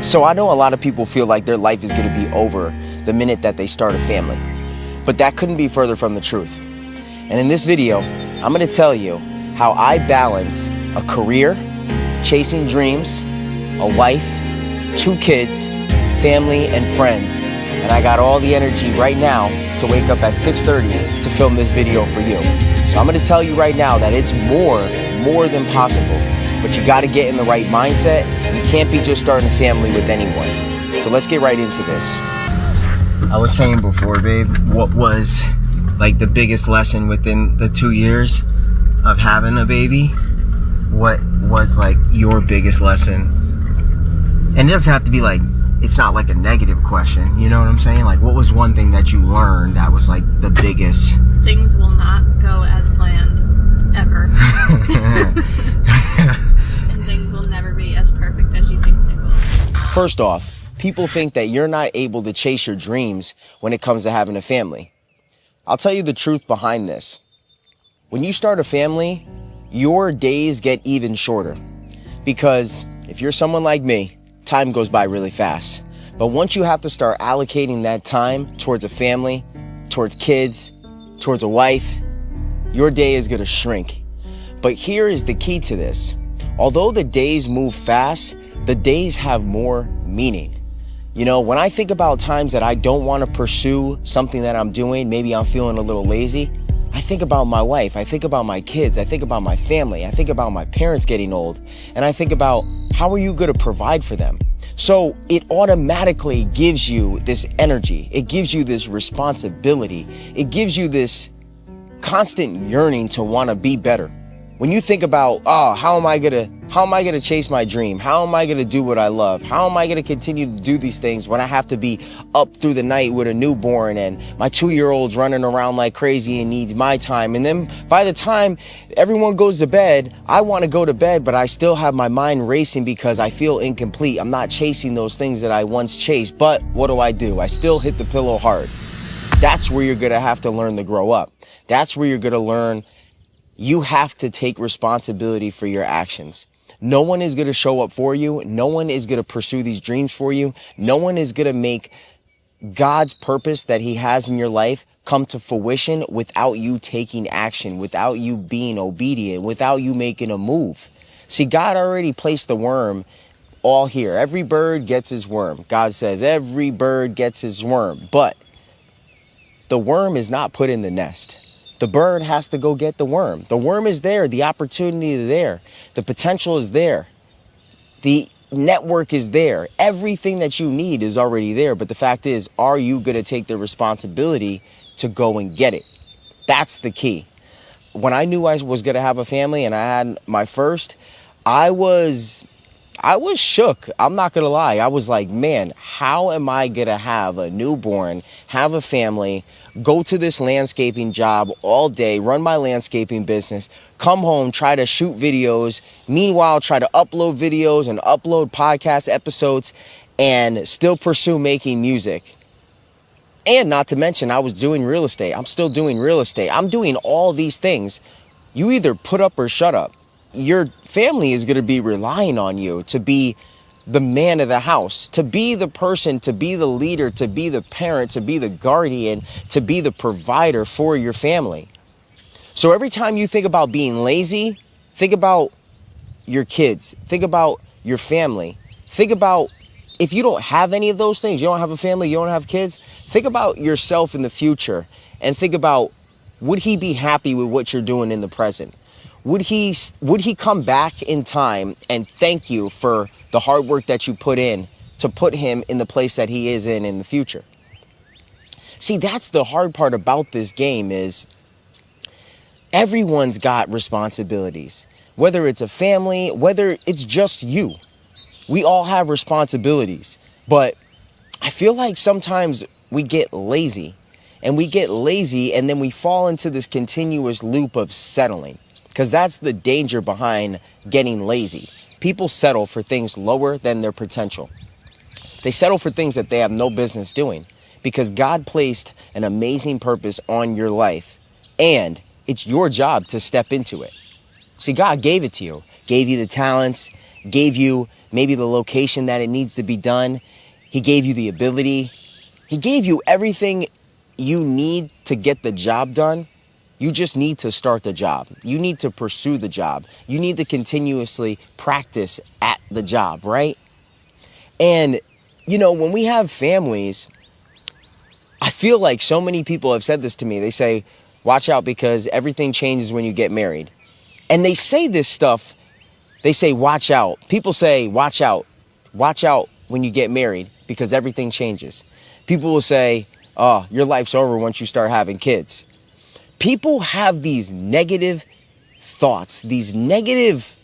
So I know a lot of people feel like their life is going to be over the minute that they start a family, but that couldn't be further from the truth. And in this video, I'm going to tell you how I balance a career, chasing dreams, a wife, 2 kids, family, and friends. And I got all the energy right now to wake up at 6:30 to film this video for you. So I'm going to tell you right now that it's more than possible. But you got to get in the right mindset. You can't be just starting a family with anyone. So let's get right into this. I was saying before, babe, what was like the biggest lesson within the 2 years of having a baby? What was like your biggest lesson? And it doesn't have to be like, it's not like a negative question. You know what I'm saying? Like, what was one thing that you learned that was like the biggest? Things will not go as planned, ever. And things will never be as perfect as you think they will. First off, people think that you're not able to chase your dreams when it comes to having a family. I'll tell you the truth behind this. When you start a family, your days get even shorter. Because if you're someone like me, time goes by really fast. But once you have to start allocating that time towards a family, towards kids, towards a wife, your day is going to shrink. But here is the key to this. Although the days move fast, the days have more meaning. You know, when I think about times that I don't want to pursue something that I'm doing, maybe I'm feeling a little lazy, I think about my wife, I think about my kids, I think about my family, I think about my parents getting old, and I think about how are you going to provide for them? So it automatically gives you this energy. It gives you this responsibility. It gives you this constant yearning to want to be better. When you think about, how am I gonna chase my dream? How am I gonna do what I love? How am I gonna continue to do these things when I have to be up through the night with a newborn and my 2-year-old's running around like crazy and needs my time? And then by the time everyone goes to bed, I want to go to bed, but I still have my mind racing because I feel incomplete. I'm not chasing those things that I once chased. But what do? I still hit the pillow hard. That's where you're gonna have to learn to grow up. That's where you're gonna learn you have to take responsibility for your actions. No one is going to show up for you. No one is going to pursue these dreams for you. No one is going to make God's purpose that he has in your life come to fruition without you taking action, without you being obedient, without you making a move. See, God already placed the worm all here. Every bird gets his worm. God says every bird gets his worm, but the worm is not put in the nest. The bird has to go get the worm. The worm is there. The opportunity is there. The potential is there. The network is there. Everything that you need is already there. But the fact is, are you going to take the responsibility to go and get it? That's the key. When I knew I was going to have a family and I had my first, I was shook. I'm not going to lie. I was like, man, how am I going to have a newborn, have a family, go to this landscaping job all day, run my landscaping business, come home, try to shoot videos, meanwhile, try to upload videos and upload podcast episodes and still pursue making music. And not to mention, I was doing real estate. I'm still doing real estate. I'm doing all these things. You either put up or shut up. Your family is going to be relying on you to be the man of the house, to be the person, to be the leader, to be the parent, to be the guardian, to be the provider for your family. So every time you think about being lazy, think about your kids, think about your family, think about if you don't have any of those things, you don't have a family, you don't have kids, think about yourself in the future and think about, would he be happy with what you're doing in the present? Would he come back in time and thank you for the hard work that you put in to put him in the place that he is in the future? See, that's the hard part about this game is everyone's got responsibilities, whether it's a family, whether it's just you. We all have responsibilities, but I feel like sometimes we get lazy and then we fall into this continuous loop of settling. Because that's the danger behind getting lazy. People settle for things lower than their potential. They settle for things that they have no business doing because God placed an amazing purpose on your life and it's your job to step into it. See, God gave it to you, gave you the talents, gave you maybe the location that it needs to be done. He gave you the ability. He gave you everything you need to get the job done. You just need to start the job. You need to pursue the job. You need to continuously practice at the job, right? And, when we have families, I feel like so many people have said this to me. They say, watch out because everything changes when you get married. And they say this stuff. They say, watch out. People say, watch out. Watch out when you get married because everything changes. People will say, oh, your life's over once you start having kids. People have these negative thoughts, these negative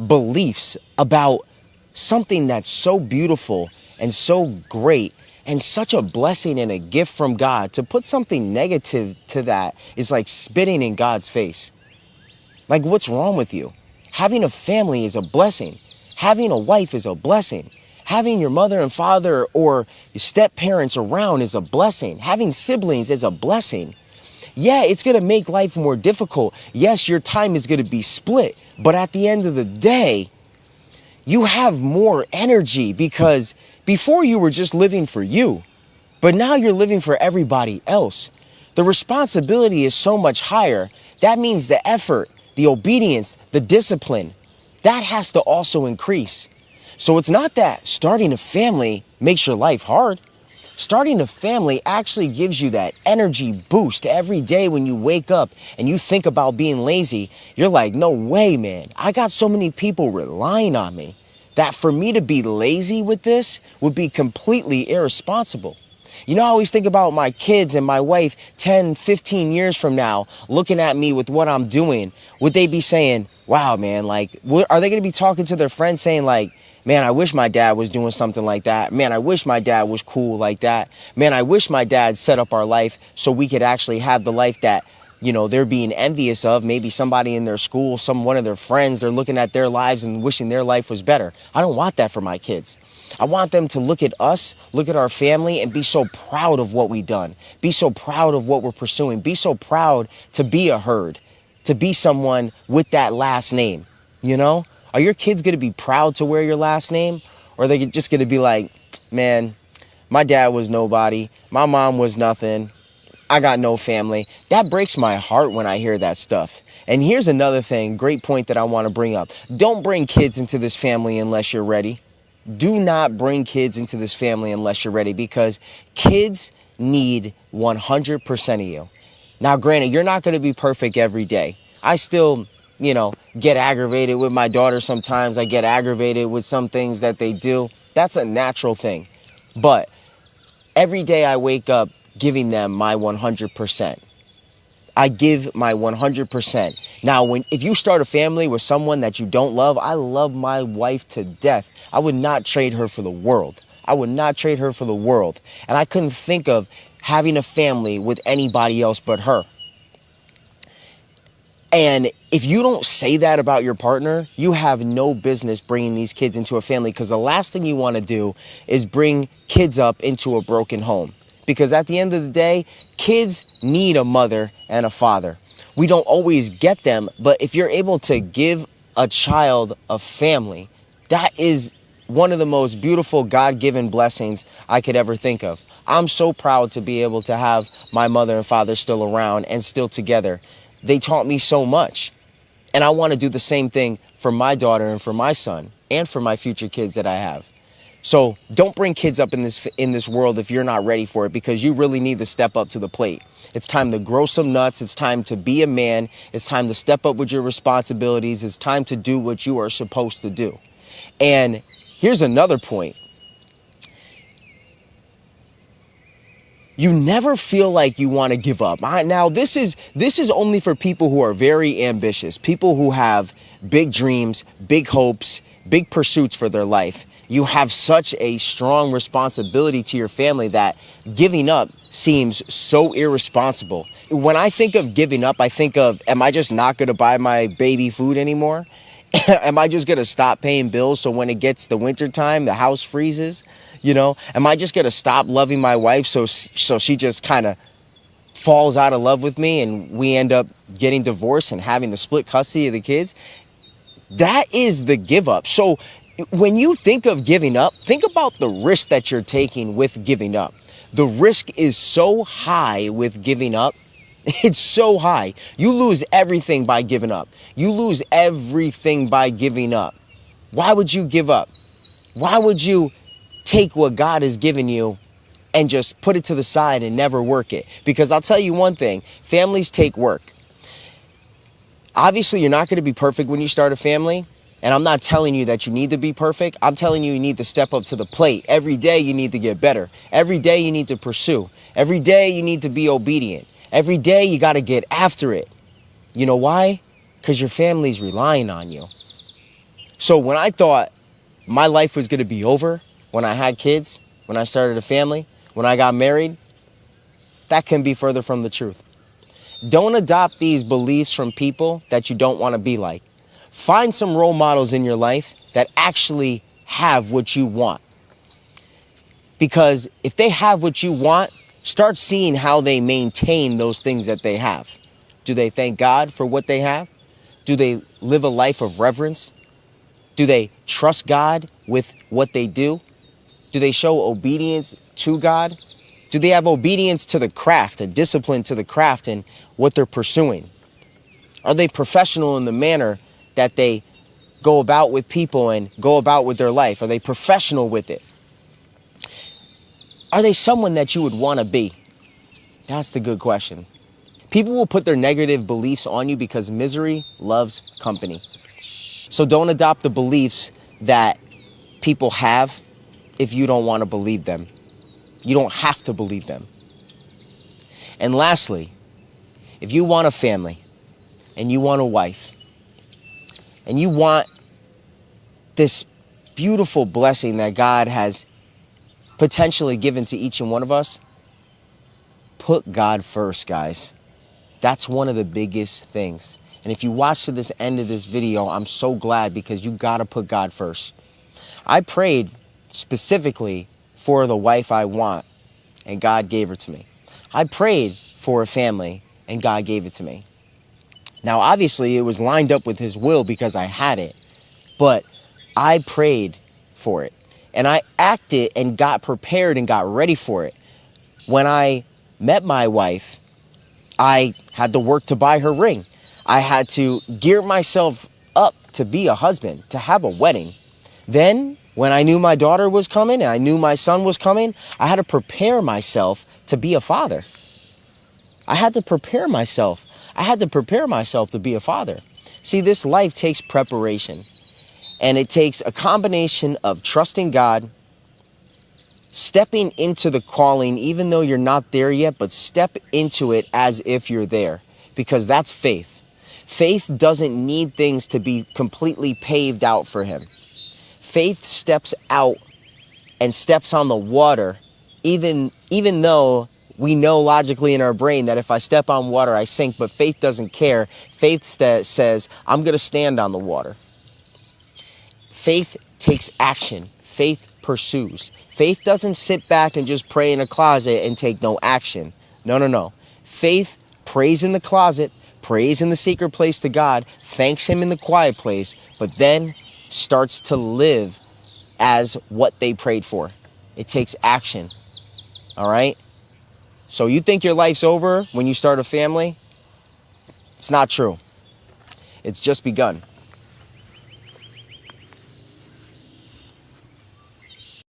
beliefs about something that's so beautiful and so great and such a blessing and a gift from God. To put something negative to that is like spitting in God's face. Like, what's wrong with you? Having a family is a blessing. Having a wife is a blessing. Having your mother and father or your step parents around is a blessing. Having siblings is a blessing. Yeah, it's going to make life more difficult. Yes, your time is going to be split. But at the end of the day, you have more energy because before you were just living for you, but now you're living for everybody else. The responsibility is so much higher. That means the effort, the obedience, the discipline, that has to also increase. So it's not that starting a family makes your life hard. Starting a family actually gives you that energy boost every day when you wake up and you think about being lazy. You're like, no way, man. I got so many people relying on me that for me to be lazy with this would be completely irresponsible. I always think about my kids and my wife 10, 15 years from now looking at me with what I'm doing. Would they be saying, wow, man, like, are they going to be talking to their friends saying like, man, I wish my dad was doing something like that. Man, I wish my dad was cool like that. Man, I wish my dad set up our life so we could actually have the life that, they're being envious of. Maybe somebody in their school, one of their friends, they're looking at their lives and wishing their life was better. I don't want that for my kids. I want them to look at us, look at our family, and be so proud of what we've done. Be so proud of what we're pursuing. Be so proud to be a herd, to be someone with that last name, Are your kids going to be proud to wear your last name? Or are they just going to be like, man, my dad was nobody. My mom was nothing. I got no family. That breaks my heart when I hear that stuff. And here's another thing, great point that I want to bring up. Don't bring kids into this family unless you're ready. Do not bring kids into this family unless you're ready because kids need 100% of you. Now, granted, you're not going to be perfect every day. I still get aggravated with my daughter sometimes. I get aggravated with some things that they do. That's a natural thing. But every day I wake up giving them my 100%. I give my 100%. Now, if you start a family with someone that you don't love, I love my wife to death. I would not trade her for the world. I would not trade her for the world. And I couldn't think of having a family with anybody else but her. And if you don't say that about your partner, you have no business bringing these kids into a family because the last thing you want to do is bring kids up into a broken home. Because at the end of the day, kids need a mother and a father. We don't always get them, but if you're able to give a child a family, that is one of the most beautiful God-given blessings I could ever think of. I'm so proud to be able to have my mother and father still around and still together. They taught me so much. And I want to do the same thing for my daughter and for my son and for my future kids that I have. So don't bring kids up in this world if you're not ready for it because you really need to step up to the plate. It's time to grow some nuts. It's time to be a man. It's time to step up with your responsibilities. It's time to do what you are supposed to do. And here's another point. You never feel like you want to give up. Now, this is only for people who are very ambitious, people who have big dreams, big hopes, big pursuits for their life. You have such a strong responsibility to your family that giving up seems so irresponsible. When I think of giving up, I think of, am I just not going to buy my baby food anymore? Am I just going to stop paying bills so when it gets the winter time, the house freezes? Am I just going to stop loving my wife so she just kind of falls out of love with me and we end up getting divorced and having to split custody of the kids? That is the give up. So When you think of giving up, think about the risk that you're taking with giving up. The risk is so high with giving up. It's so high. You lose everything by giving up. You lose everything by giving up. Why would you give up? Why would you take what God has given you and just put it to the side and never work it? Because I'll tell you one thing, families take work. Obviously, you're not going to be perfect when you start a family. And I'm not telling you that you need to be perfect. I'm telling you need to step up to the plate. Every day you need to get better. Every day you need to pursue. Every day you need to be obedient. Every day you got to get after it. You know why? Because your family's relying on you. So when I thought my life was going to be over, when I had kids, when I started a family, when I got married, that couldn't be further from the truth. Don't adopt these beliefs from people that you don't want to be like. Find some role models in your life that actually have what you want. Because if they have what you want, start seeing how they maintain those things that they have. Do they thank God for what they have? Do they live a life of reverence? Do they trust God with what they do? Do they show obedience to God? Do they have obedience to the craft, a discipline to the craft and what they're pursuing? Are they professional in the manner that they go about with people and go about with their life? Are they professional with it? Are they someone that you would want to be? That's the good question. People will put their negative beliefs on you because misery loves company. So don't adopt the beliefs that people have if you don't want to believe them. You don't have to believe them. And lastly, if you want a family and you want a wife and you want this beautiful blessing that God has potentially given to each and one of us, put God first, guys. That's one of the biggest things. And if you watch to this end of this video, I'm so glad because you got to put God first. I prayed specifically for the wife I want, and God gave her to me. I prayed for a family, and God gave it to me. Now, obviously, it was lined up with His will because I had it, but I prayed for it, and I acted and got prepared and got ready for it. When I met my wife, I had to work to buy her ring. I had to gear myself up to be a husband, to have a wedding. Then, when I knew my daughter was coming and I knew my son was coming, I had to prepare myself to be a father. I had to prepare myself. I had to prepare myself to be a father. See, this life takes preparation. And it takes a combination of trusting God, stepping into the calling, even though you're not there yet, but step into it as if you're there, because that's faith. Faith doesn't need things to be completely paved out for him. Faith steps out and steps on the water, even though we know logically in our brain that if I step on water, I sink, but faith doesn't care. Faith says, I'm going to stand on the water. Faith takes action. Faith pursues. Faith doesn't sit back and just pray in a closet and take no action. No. Faith prays in the closet, prays in the secret place to God, thanks Him in the quiet place, but then starts to live as what they prayed for. It takes action. All right? So you think your life's over when you start a family? It's not true. It's just begun.